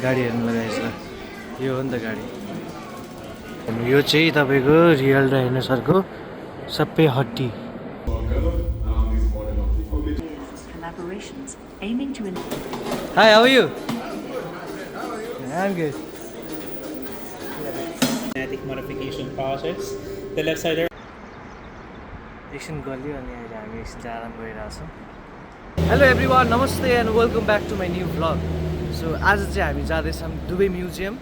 गाडी हेर्नु लगाएछ यो हो नि त गाडी यो चाहिँ तपाईँको रियल डाइनोसरको सबै हड्डी Hi, how are you? I'm good. Genetic modification process. The left side. एकछिन गल्यो अनि अहिले हामी एकछिन चाहिँ आराम गरिरहेको छौँ हेलो एभ्रिवान नमस्ते and welcome back to my new vlog so आज चाहिँ हामी जाँदैछौँ दुबई म्युजियम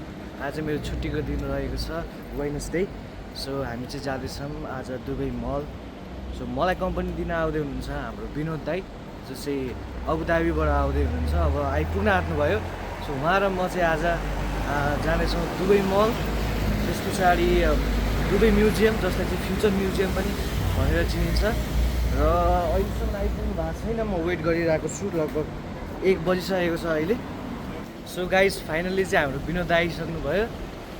आज मेरो छुट्टीको दिन रहेको छ वेडनेसडे सो हामी चाहिँ जाँदैछौँ आज दुबई मल सो मलाई कम्पनी दिन आउँदै हुनुहुन्छ हाम्रो विनोद दाई जो चाहिँ अबुधाबीबाट आउँदै हुनुहुन्छ अब आइपुग्न आँट्नुभयो सो उहाँ र म चाहिँ आज जाँदैछौँ दुबई मल त्यस पछाडि दुबई म्युजियम जसलाई चाहिँ फ्युचर म्युजियम पनि भनेर चिनिन्छ र अहिलेसम्म आइपुग्नु भएको छैन म वेट गरिरहेको छु लगभग 1 बजिसकेको छ अहिले सो गाइज फाइनल्ली चाहिँ हाम्रो विनोद दाई आइसक्नुभयो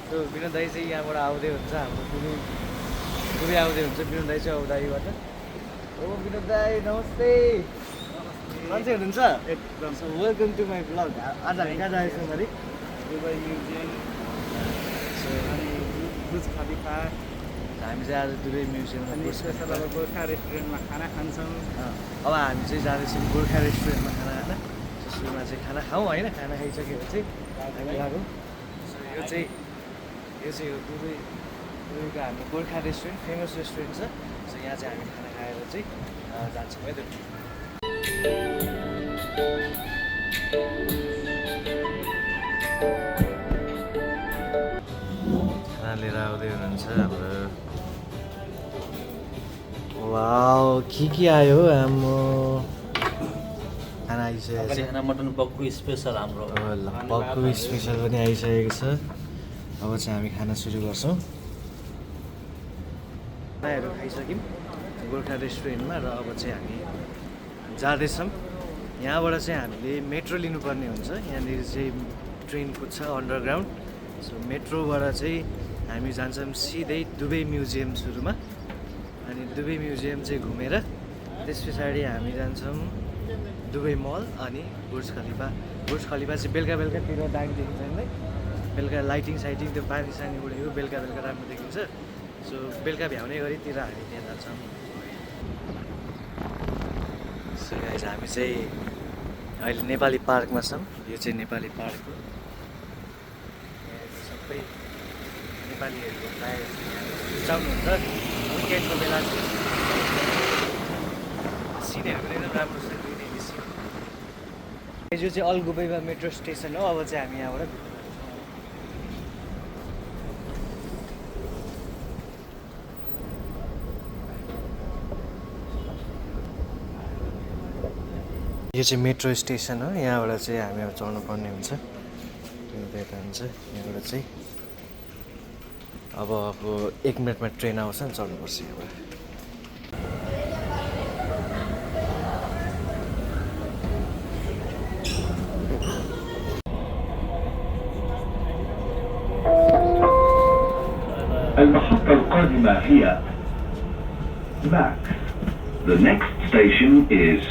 सो विनोद दाई चाहिँ यहाँबाट आउँदै हुन्छ हाम्रो दुबई आउँदै हुन्छ विनोद दाई चाहिँ अबुधाबीबाट ओ विनोद दाई नमस्ते मान्छे हुनुहुन्छ एकदम so welcome to my vlog आज हामी कहाँ जाँदैछौँ अरे दुबई म्युजियम अनि बुर्ज खलिफा हामी चाहिँ आज दुबई म्युजियममा स्पेसल अब गोर्खा रेस्टुरेन्टमा खाना खान्छौँ अब हामी चाहिँ जाँदैछौँ गोर्खा रेस्टुरेन्टमा खाना खान सुरुमा चाहिँ खाना खाऊँ होइन खाना खाइसकेपछि हामी गएको सो यो चाहिँ हो दुबईको हाम्रो गोर्खा रेस्टुरेन्ट फेमस रेस्टुरेन्ट छ सो यहाँ चाहिँ हामी खाना खाएर चाहिँ जान्छौँ है त खाना लिएर आउँदै हुनुहुन्छ हाम्रो वाउ के आयो आम्मो खाना आइसकेको छ मटन पक्कु स्पेसल हाम्रो ल पक्कु स्पेसल पनि आइसकेको छ अब चाहिँ हामी खाना सुरु गर्छौँ खानाहरू खाइसक्यौँ गोर्खा रेस्टुरेन्टमा र अब चाहिँ हामी जाँदैछौँ यहाँबाट चाहिँ हामीले मेट्रो लिनुपर्ने हुन्छ यहाँनिर चाहिँ ट्रेन कुद्छ अन्डरग्राउन्ड सो मेट्रोबाट चाहिँ हामी जान्छौँ सिधै दुबई म्युजियम सुरुमा अनि दुबई म्युजियम चाहिँ घुमेर त्यस पछाडि हामी जान्छौँ दुबई मल अनि बुर्ज खलिफा चाहिँ बेलुकातिर दामी देखिन्छ नि बेलुका लाइटिङ साइटिङ त्यो पानी सानी उडेको बेलुका राम्रो देखिन्छ सो बेलुका भ्याउने गरीतिर हामी त्यहाँ जान्छौँ सो गाइस हामी चाहिँ अहिले नेपाली पार्कमा छौँ यो चाहिँ नेपाली पार्क हो सबै नेपालीहरूको प्रायः रुचाउनुहुन्छ विकेन्डको बेला चाहिँ सिनहरू पनि एकदम राम्रो छ दुईवटै सिन यो चाहिँ अल दुबईमा मेट्रो स्टेसन हो अब चाहिँ हामी यहाँबाट यो चाहिँ मेट्रो स्टेसन हो यहाँबाट चाहिँ हामी अब चढ्नु पर्ने हुन्छ यता हुन्छ यहाँबाट चाहिँ अब 1 मिनटमा ट्रेन आउँछ नि चढ्नुपर्छ यहाँबाट المحطة القادمة هي ماكس. The next station is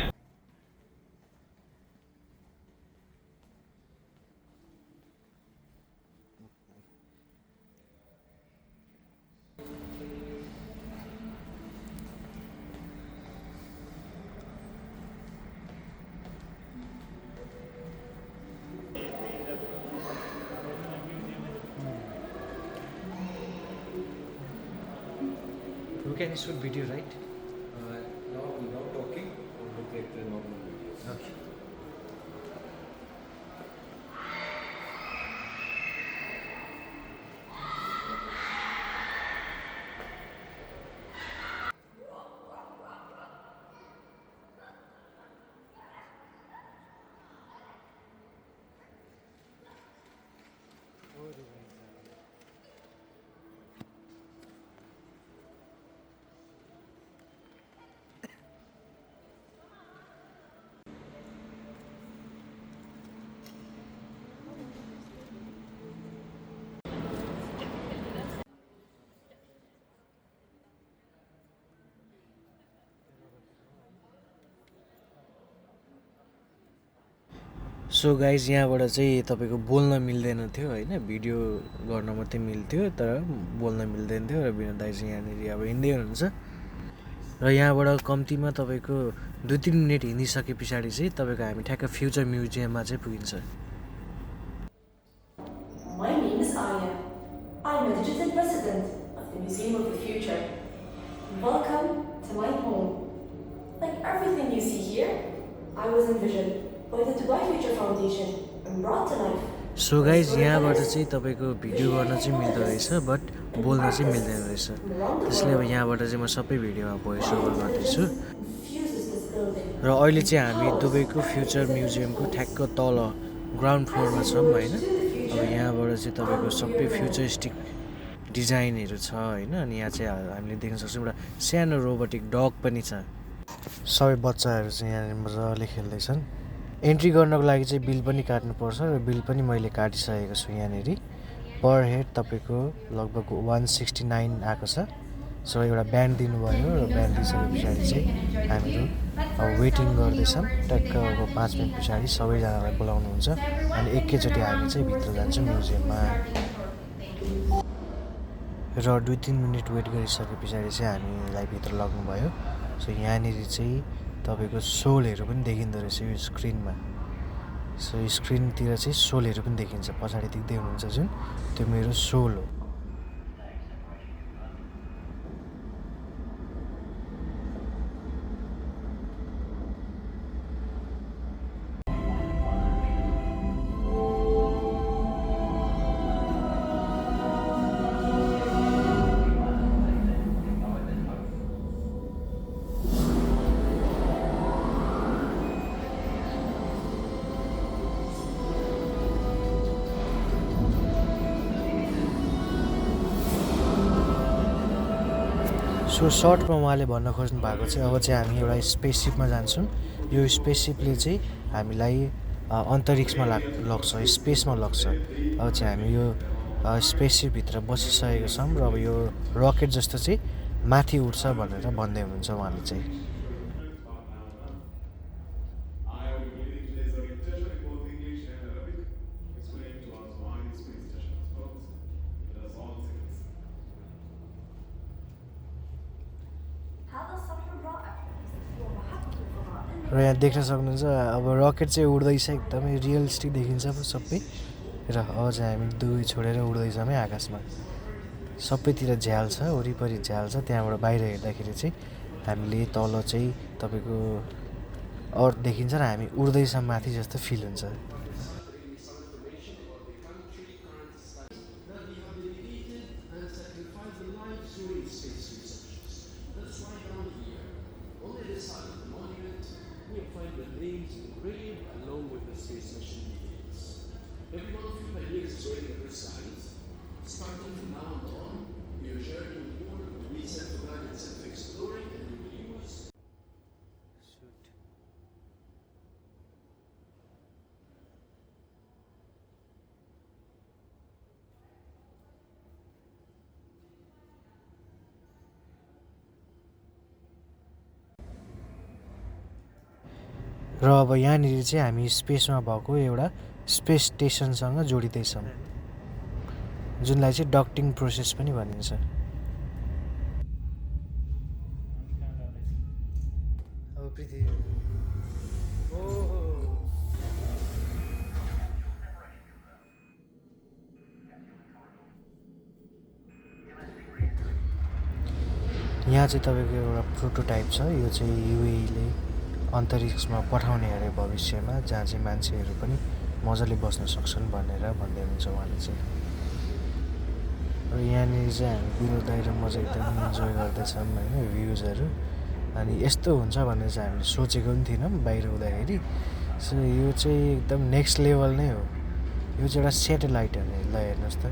You can shoot video, right? Not talking, look at the normal video. Okay. So guys यहाँबाट चाहिँ तपाईँको बोल्न मिल्दैन थियो होइन, भिडियो गर्न मात्रै मिल्थ्यो तर बोल्न मिल्दैन थियो। र विनोद दाइ चाहिँ यहाँनिर अब हिँड्दै हुनुहुन्छ र यहाँबाट कम्तीमा तपाईँको 2-3 मिनट हिँडिसके पछाडि चाहिँ तपाईँको हामी ठ्याक्क फ्युचर म्युजियममा चाहिँ पुगिन्छ। My name is Aya. I'm a digital president of the Museum of the Future. Welcome to my home. Like everything you see here, I was envisioned by the Dubai Future Foundation and brought to life. So guys यहाँबाट चाहिँ तपाईँको video गर्न चाहिँ मिल्दो रहेछ but बोल्न चाहिँ मिल्दैन रहेछ। त्यसले अब यहाँबाट चाहिँ म सबै भिडियोमा भोइस ओभर गर्दैछु। र अहिले चाहिँ हामी दुबईको फ्युचर म्युजियमको ठ्याक्क तल ग्राउन्ड फ्लोरमा छौँ होइन। अब यहाँबाट चाहिँ तपाईँको सबै फ्युचरिस्टिक डिजाइनहरू छ होइन। अनि यहाँ चाहिँ हामीले देख्न सक्छौँ एउटा सानो रोबोटिक डग पनि छ। सबै बच्चाहरू चाहिँ यहाँनिर मजाले खेल्दैछन्। एन्ट्री गर्नको लागि चाहिँ बिल पनि काट्नुपर्छ र बिल पनि मैले काटिसकेको छु। यहाँनिर पर हेड तपाईँको लगभग 169 आएको छ। सो एउटा ब्यान्ड दिनुभयो र ब्यान्ड दिइसके पछाडि चाहिँ हामीहरू अब वेटिङ गर्दैछौँ। टक्क अब 5 मिनट पछाडि सबैजनालाई बोलाउनुहुन्छ अनि एकैचोटि हामी चाहिँ भित्र जान्छौँ म्युजियममा। र 2-3 मिनट वेट गरिसके पछाडि चाहिँ हामीलाई भित्र लग्नुभयो। सो यहाँनिर चाहिँ तपाईँको सोलहरू पनि देखिँदो रहेछ यो स्क्रिनमा। सो स्क्रिनतिर चाहिँ सोलहरू पनि देखिन्छ। पछाडि देख्दै हुनुहुन्छ जुन त्यो मेरो सोल हो। सो सर्टमा उहाँले भन्न खोज्नु भएको चाहिँ अब चाहिँ हामी एउटा स्पेससिपमा जान्छौँ। यो स्पेससिपले चाहिँ हामीलाई अन्तरिक्षमा लग्छ, स्पेसमा लग्छ। अब चाहिँ हामी यो स्पेससिपभित्र बसिसकेको छौँ र अब यो रकेट जस्तो चाहिँ माथि उठ्छ भनेर भन्दै हुनुहुन्छ उहाँले चाहिँ। र यहाँ देख्न सक्नुहुन्छ अब रकेट चाहिँ उड्दैछ, एकदमै रियलिस्टिक देखिन्छ सबै। र अब चाहिँ हामी दुई छोडेर उड्दैछौँ है आकाशमा। सबैतिर झ्याल छ, वरिपरि झ्याल छ। त्यहाँबाट बाहिर हेर्दाखेरि चाहिँ हामीले तल चाहिँ तपाईँको अर्थ देखिन्छ र हामी उड्दैछौँ माथि जस्तो फिल हुन्छ। र अब यहाँनिर चाहिँ हामी स्पेसमा भएको एउटा स्पेस स्टेसनसँग जोडिँदैछौँ, जुनलाई चाहिँ डक्टिङ प्रोसेस पनि भनिन्छ। अब पृथ्वी यहाँ चाहिँ तपाईँको एउटा प्रोटोटाइप छ। यो चाहिँ युएईले अन्तरिक्षमा पठाउने अरे भविष्यमा, जहाँ चाहिँ मान्छेहरू पनि मजाले बस्न सक्छन् भनेर भन्दै हुनुहुन्छ उहाँले चाहिँ। र यहाँनिर चाहिँ हामी विनोद दाइ र म चाहिँ एकदम इन्जोय गर्दैछौँ होइन भ्युजहरू। अनि यस्तो हुन्छ भनेर चाहिँ हामीले सोचेको पनि थिएनौँ बाहिर हुँदाखेरि। सो यो चाहिँ एकदम नेक्स्ट लेभल नै हो। यो चाहिँ एउटा सेटेलाइट हो। ल हेर्नुहोस् त,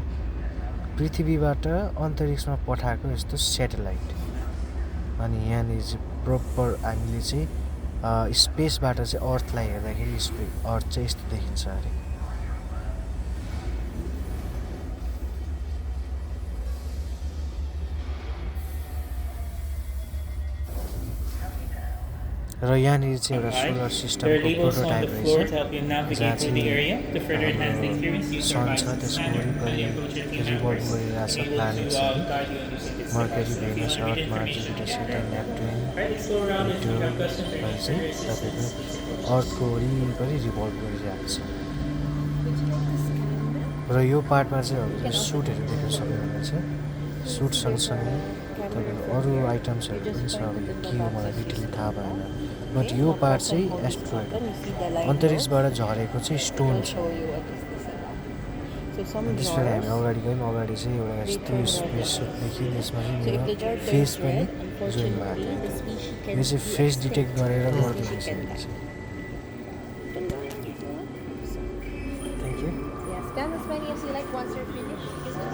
पृथ्वीबाट अन्तरिक्षमा पठाएको यस्तो सेटेलाइट। अनि यहाँनिर चाहिँ प्रोपर हामीले चाहिँ स्पेसबाट चाहिँ अर्थलाई हेर्दाखेरि अर्थ चाहिँ यस्तो देखिन्छ अरे। र र यहाँनिर चाहिँ एउटा सोलर There are सिस्टमको levels on the prototype floor रहेछ to help you जहाँ navigate through the area. To further enhance the चाहिँ experience, use सन our छ Horizon त्यसको Scanner and वरिपरि the approach your team revolve members गरिरहेछ able to प्लानेट्सहरू guide you in using this mercury device. So if you Venus want to read earth Mars information Jupiter on Saturn that, नेप्टुन right, let's go around if you have questions or प्लुटोहरू चाहिँ तपाईँको अर्थको वरिपरि revolve गरिरहेको छ र यो पार्टमा चाहिँ हजुर सुटहरू देख्न सक्नुहुनेछ सुट सँगसँगै तपाईँको अरू आइटम्सहरू पनि छ अब के हो मलाई डिटेलली थाहा भएन बट यो पार्ट चाहिँ एस्ट्रोइड अन्तरिक्षबाट झरेको चाहिँ स्टोन छ त्यसपछि हामी अगाडि गयौँ अगाडि चाहिँ एउटा यस्तो स्पेस सुट देखि त्यसमा चाहिँ मेरो फेस पनि जोइन भएको थियो यो चाहिँ फेस डिटेक्ट गरेर गर्दो रहेछ यसले चाहिँ thank you Yeah, scan as many as you like once you're finished. Just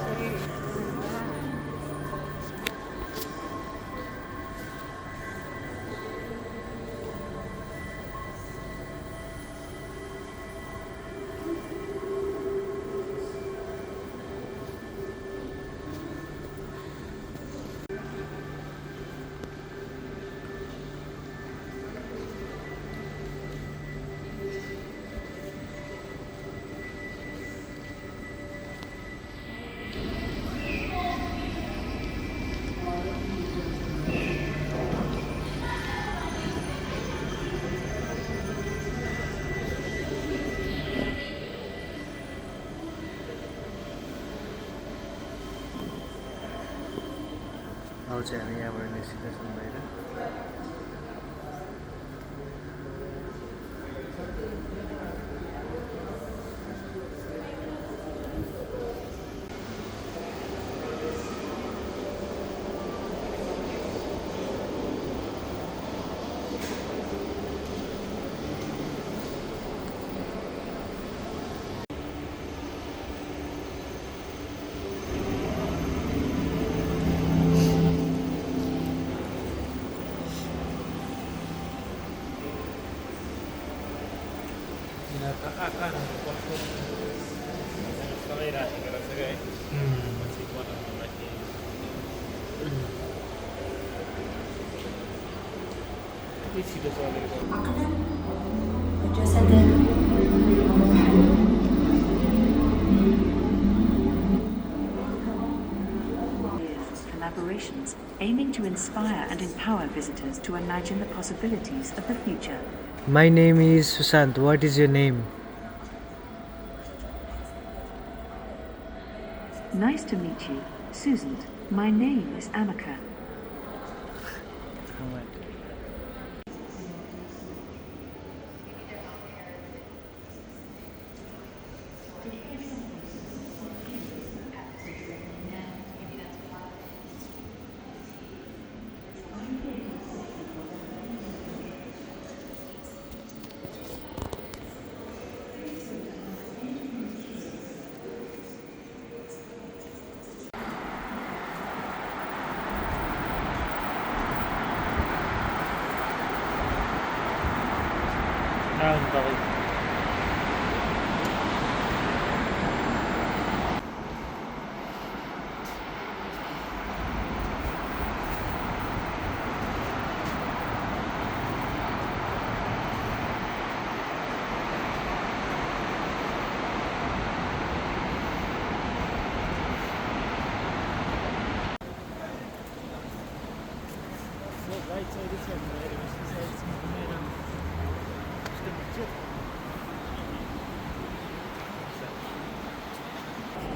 अब चाहिँ हामी यहाँबाट निस्किँदैछौँ बाहिर सबै राखेको रहेछ क्या है पछि बनाउनुलाई कति छिटो चलेको أقلم وجسد وروحا Collaborations aiming to inspire and empower visitors to imagine the possibilities of the future. My name is Sushant. What is your name? Nice to meet you, Susan. My name is Amaka.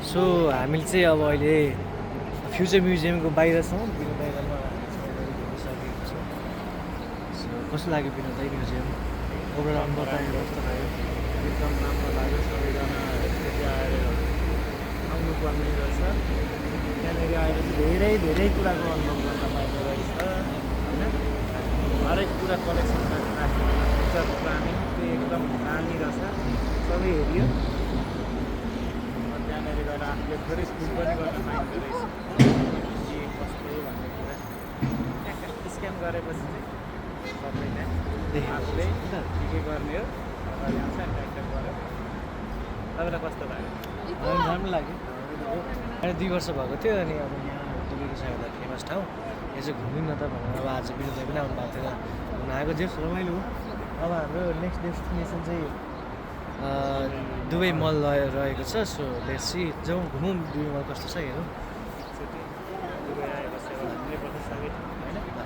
So हामीले चाहिँ अब अहिले future म्युजियमको बाहिर छौँ बाहिरमा सकेको छ so कस्तो लाग्यो विनोद म्युजियम ओभरअल बतायो कस्तो लाग्यो एकदम राम्रो लाग्यो सबैजना एकचोटि आएर आउनुपर्ने रहेछ त्यहाँनिर आएर चाहिँ धेरै धेरै कुराको अनुभव गर्न पाइने रहेछ होइन हरेक कुरा कलेक्सनमा राख्ने फ्युचर प्लानिङ त्यो एकदम दामी रहेछ सबै हेरियो त्यहाँनिर गएर आफूले थोरै स्कुल पनि गर्न पाइँदो रहेछ के कस्तो भन्ने कुरा स्क्यान गरेपछि चाहिँ सबै त्यहाँ आफूले के गर्ने हो अगाडि आउँछ नि ट्याक्टर गऱ्यो तपाईँलाई कस्तो लाग्यो राम्रो लाग्यो अहिले 2 वर्ष भएको थियो अनि अब यहाँ डुबेको छ एउटा फेमस ठाउँ यो चाहिँ घुम्यौँ न त भनेर अब आज विनोदले पनि आउनु भएको थियो घुम्न आएको जे रमाइलो हो। अब हाम्रो नेक्स्ट डेस्टिनेसन चाहिँ दुबई मल रहेको छ। सो लेट्स सी जाउँ घुमौँ दुबई मल कस्तो छ हेरौँ।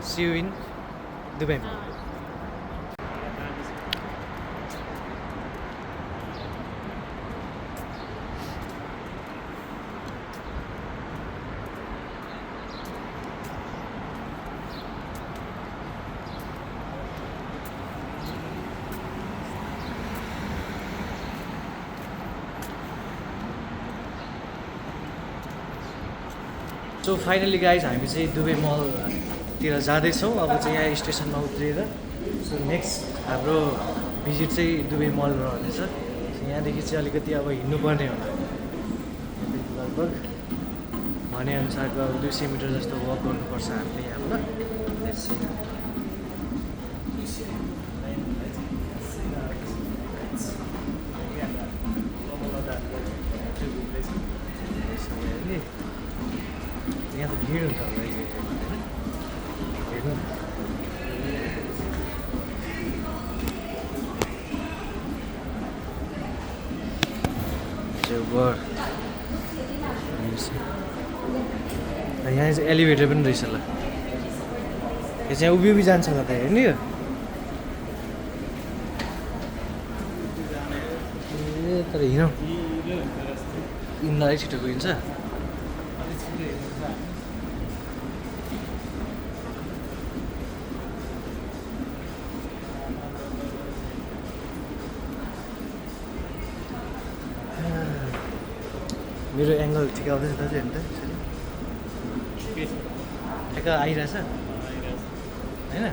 See you in Dubai. So finally guys हामी चाहिँ दुबई मलतिर जाँदैछौँ। अब चाहिँ यहाँ स्टेसनमा उत्रिएर सो नेक्स्ट हाम्रो भिजिट चाहिँ दुबई मल रहनेछ। यहाँदेखि चाहिँ अलिकति अब हिँड्नुपर्ने होला, लगभग भनेअनुसारको अब 200 मिटर जस्तो वक गर्नुपर्छ हामीले यहाँबाट। यहाँ त भिड हुन्छ होला हेर्नु। यहाँ चाहिँ एलिभेटर पनि रहेछ ल। यो चाहिँ उभि जान्छ होला त हेर्नु। यो ए तर हिँडौँ हिँड्दा छिटो गइन्छ। मेरो एङ्गल ठिक आउँदैछ दाजु हेर्नु त। ठिक आइरहेछ होइन।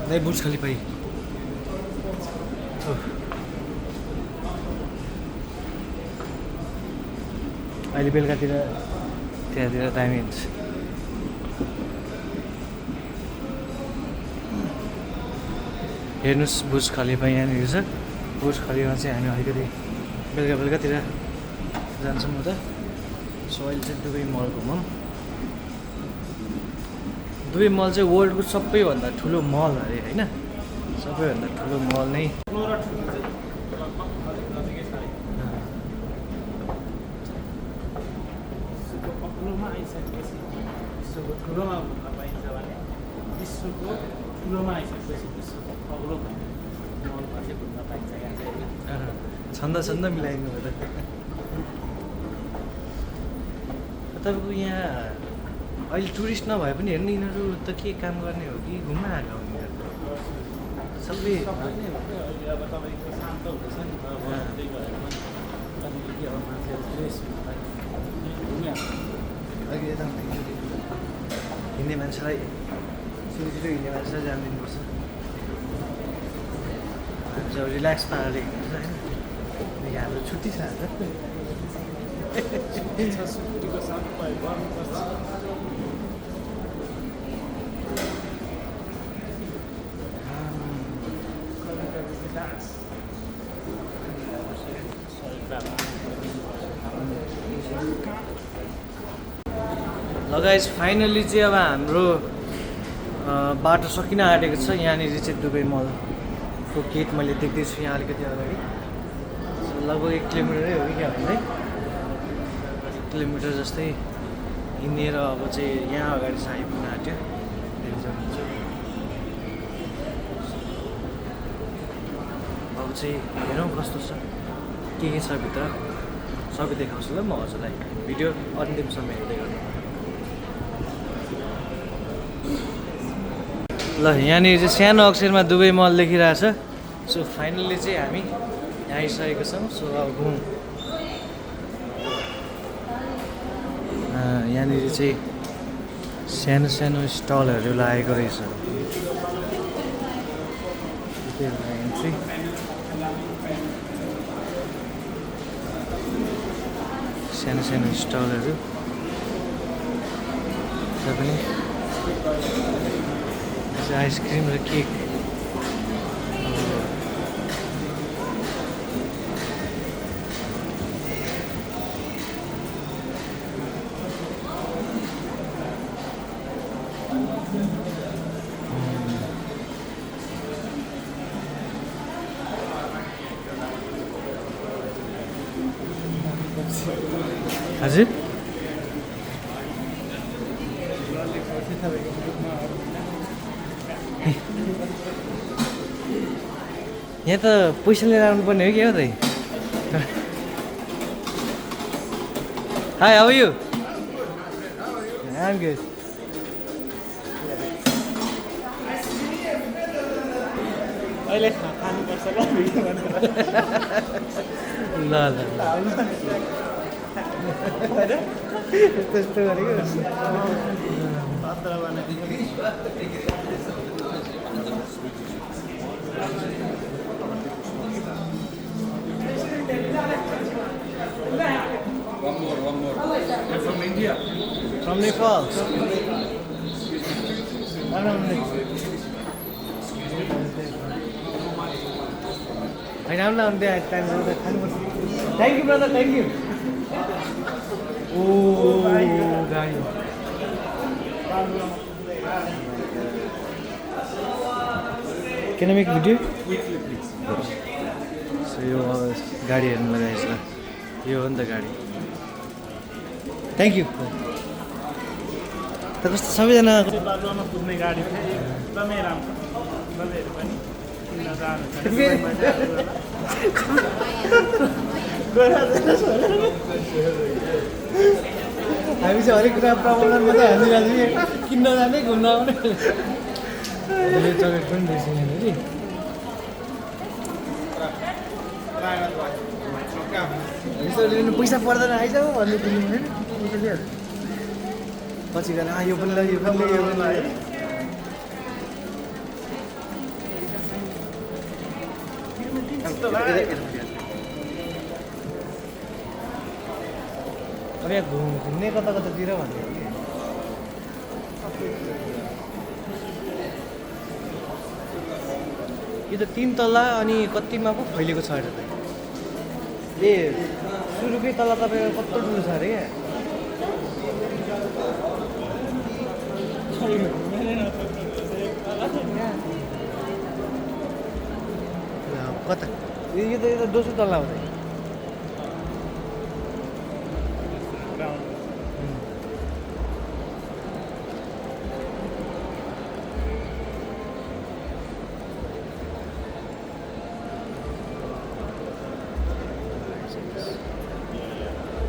नहीं बुर्ज खलिफा ही अहिले बेलुकातिर त्यहाँतिर दामी हुन्छ। हेर्नुहोस् बुर्ज खलिफा यहाँनिर छ। बुर्ज खलिफा चाहिँ हामी अलिकति बेलुकातिर जान्छौँ उता। सो अहिले चाहिँ दुबई मल घुमौँ। दुबई मल चाहिँ वर्ल्डको सबैभन्दा ठुलो मल अरे होइन। सबैभन्दा ठुलो मल नै विश्वको ठुलोमा भन्न पाइन्छ भने विश्वको ठुलोमा आइसकेपछि विश्वको अग्लो मलमा चाहिँ भन्न पाइन्छ। यहाँ चाहिँ छन्द मिलाइदिनु भयो त। तपाईँको यहाँ अहिले टुरिस्ट नभए पनि हेर्नु यिनीहरू त के काम गर्ने हो कि घुम्न आएको हो यिनीहरू सबै नै हो क्या। अहिले अब तपाईँको शान्त हुँदैछ नि त, अब त्यही भएर अलिकति अब मान्छेहरू फ्रेस घुमिहाल्छ। अघि यता हिँड्ने मान्छेलाई छिटो हिँड्ने मान्छेलाई जान दिनुपर्छ। हामी चाहिँ रिल्याक्स पाराले हिँड्नुपर्छ होइन। हाम्रो छुट्टी छ आज। छुट्टीको साथ गर्नुपर्छ। गाइस फाइनली चाहिँ अब हाम्रो बाटो सकिन आँटेको छ। यहाँनिर चाहिँ दुबई मलको गेट मैले देख्दैछु यहाँ अलिकति अगाडि। लगभग 1 किलोमिटरै हो कि क्या भन्दै 1 किलोमिटर जस्तै हिँडेर अब चाहिँ यहाँ अगाडि चाहिँ आइपुग्न आँट्यो। अब चाहिँ हेरौँ कस्तो छ के छ भित्र सबै देखाउँछु ल म हजुरलाई भिडियो अन्तिमसम्म हेर्दै गर्नु ल यहाँनिर चाहिँ सानो अक्षरमा दुबई मल लेखिरहेछ सो फाइनल्ली चाहिँ हामी यहाँ आइसकेको छौँ सो अब घुम यहाँनिर चाहिँ सानो सानो स्टलहरू लागेको रहेछ एन्ट्री सानो सानो स्टलहरू पनि आइसक्रिम र केक हजुर यहाँ त पैसा लिएर आउनुपर्ने हो कि हो त hi how you I'm good अहिले खानुपर्छ ल ल त्यस्तो गरेको पत्र One more. You're from India? From Nepal. Thank you, brother. Thank you. Oh, guy. Can I make a video? So you गाडी हेर्नु लगाएछ यो हो नि त गाडी थ्याङ्क यू त कस्तो सबैजना बालुवामा कुद्ने गाडी थियो एकदमै राम्रो तपाईँहरू पनि किन्न हामी चाहिँ हरेक कुरा प्रबन्धन मात्रै हालिरहेको थियौँ किन्न जाने घुम्न आउने चकलेट पनि रहेछ यहाँनिर यस्तो लिनु पैसा पर्दैन आइजाऊ भन्ने फिलिङ होइन पछि गएर यो पनि ल यो पनि ल यो पनि ल अब यहाँ घुम्ने कता कतातिर भन्ने यो त 3 तला अनि कतिमा पो फैलिएको छ अरे त ए सुरुकै तला तपाईँको कत्रो ठुलो छ अरे कता यो त दोस्रो तला हो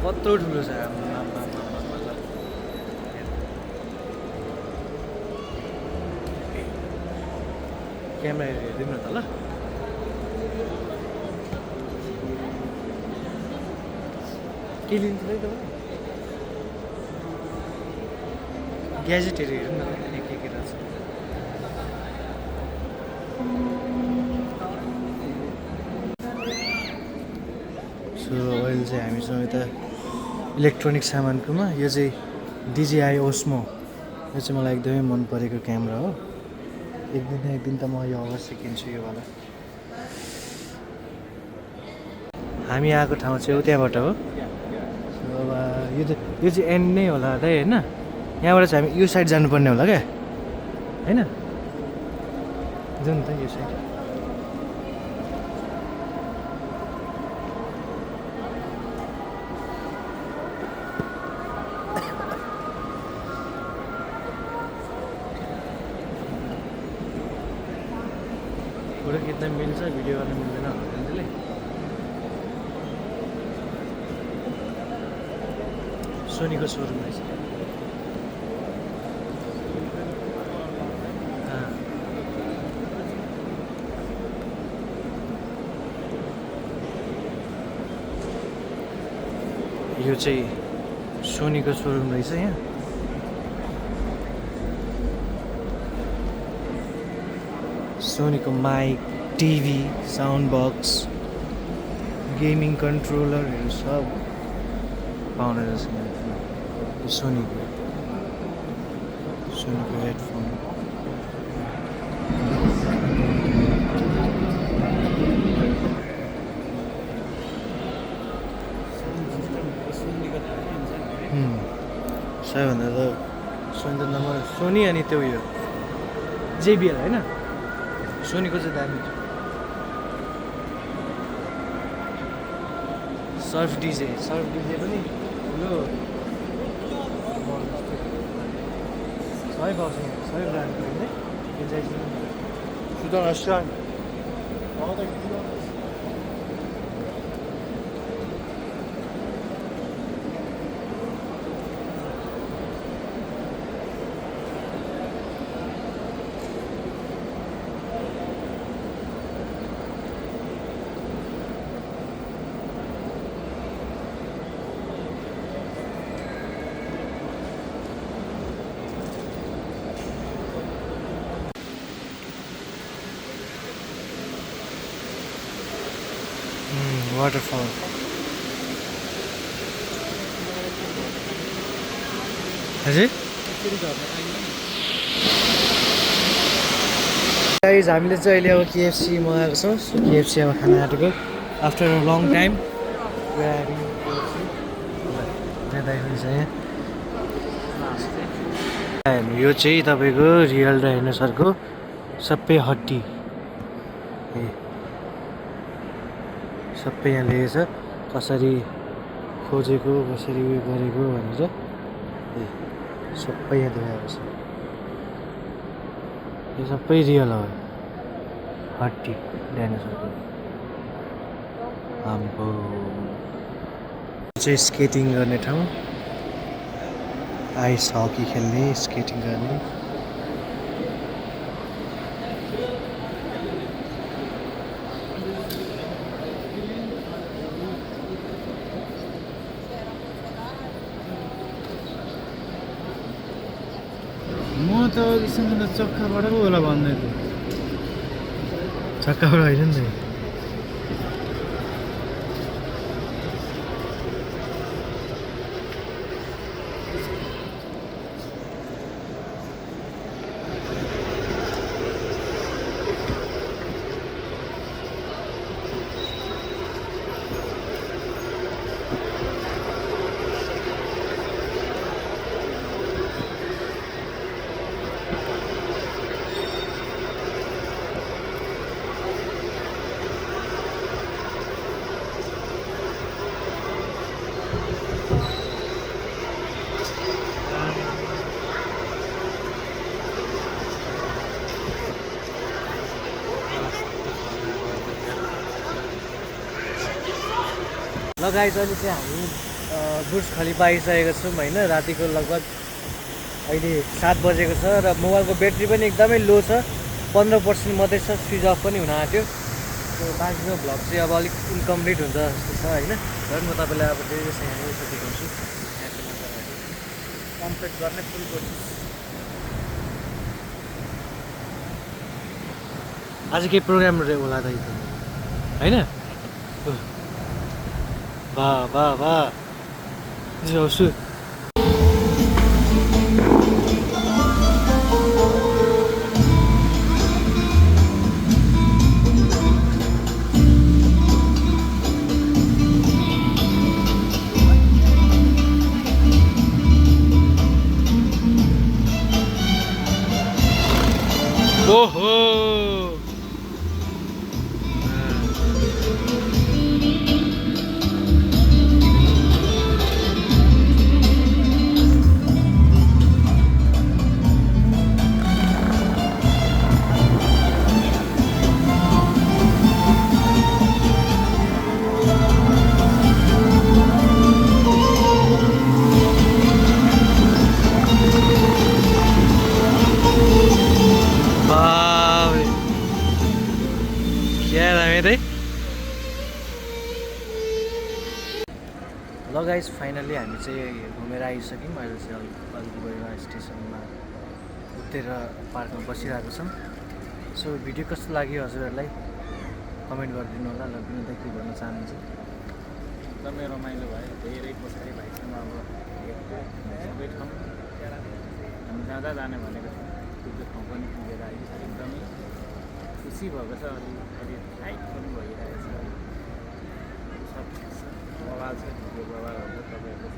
कत्रो ठुलो छ क्यामेरा हेरिदिउँ न त ल के लिन्छ है तपाईँ ग्याजेटहरू हेरौँ न के रहेछ सो अहिले चाहिँ हामीसँग यता इलेक्ट्रोनिक सामानकोमा यो चाहिँ DJI Osmo यो चाहिँ मलाई एकदमै मन परेको क्यामेरा हो एक दिन त म यो अवश्य किन्छु यो वाला हामी आएको ठाउँ चाहिँ हो त्यहाँबाट हो अब यो चाहिँ एन्ड नै होला दाइ होइन यहाँबाट चाहिँ हामी यो साइड जानुपर्ने होला क्या होइन जाउँ त यो साइड फोटो खिच्नु खिच्न मिल्छ भिडियो गर्न मिल्दैन भनेर सोनीको सोरुम रहेछ यो चाहिँ सोनीको सोरुम रहेछ यहाँ सोनीको mic TV sound box gaming कन्ट्रोलरहरू सब पाउने रहेछ यो सोनीको हेडफोन सबैभन्दा त सोनी त नम्बर सोनी अनि त्यो उयो जेबिएल होइन सोनीको चाहिँ दामी सर्फ डिजे पनि ठुलो सबै पाउँछ सबै ब्रान्डको होइन सुदन अस्ट्राल वाटरफल हजुर गाइज हामीले चाहिँ अहिले अब केएफसी मगाएको छौँ केएफसी अब खाना आँटेको आफ्टर अ लङ टाइम यो चाहिँ तपाईँको रियल डाइनोसरको सबै हड्डी सबै यहाँ लेखेछ कसरी खोजेको कसरी उयो गरेको भनेर सबै यहाँ देखाएको छ यो सबै रियल हो हड्डी डाइनोसरको हाम्रो चाहिँ स्केटिङ गर्ने ठाउँ आइस हकी खेल्ने स्केटिङ गर्ने म त अघिसँग चक्काबाट पो होला भन्दै थिएँ चक्काबाट होइन नि लगाइज अहिले चाहिँ हामी बुर्ज खलिफा आइसकेको छौँ होइन रातिको लगभग अहिले 7 बजेको छ र मोबाइलको ब्याट्री पनि एकदमै लो छ 15% मात्रै छ स्विच अफ पनि हुन आँट्यो बाँकीको भ्लग चाहिँ अब अलिक इन्कम्प्लिट हुन्छ जस्तो छ होइन र म तपाईँलाई अब डेलिभेसन यसो देखाउँछु कम्प्लिट गर्ने फुल कोसिस आज केही प्रोग्रामहरू होला त होइन वाह वाह वाह जाउँछु ओहो क्या दामी त्यही ल गाइस फाइनली हामी चाहिँ घुमेर आइसक्यौँ अहिले चाहिँ अलिपुर स्टेसनमा उत्रेर पार्कमा बसिरहेको छौँ सो भिडियो कस्तो लाग्यो हजुरहरूलाई कमेन्ट गरिदिनु होला ल विनोद के भन्न चाहनुहुन्छ एकदमै रमाइलो भयो धेरै पछाडि भाइसँग अब सबै ठाउँ हामी जाँदा जाने भनेको थियौँ त्यो ठाउँ पनि पुगेर आयो एकदमै खुसी भएको छ अलि टाइट पनि भइरहेको छ सब बवाल छ भिडियो बवालहरू तपाईँहरूले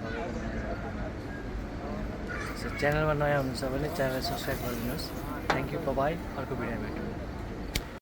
सबैले च्यानलमा नयाँ हुनुहुन्छ भने च्यानल सब्सक्राइब गरिदिनुहोस् थ्याङ्क यू बाई अर्को भिडियोमा भेटौँ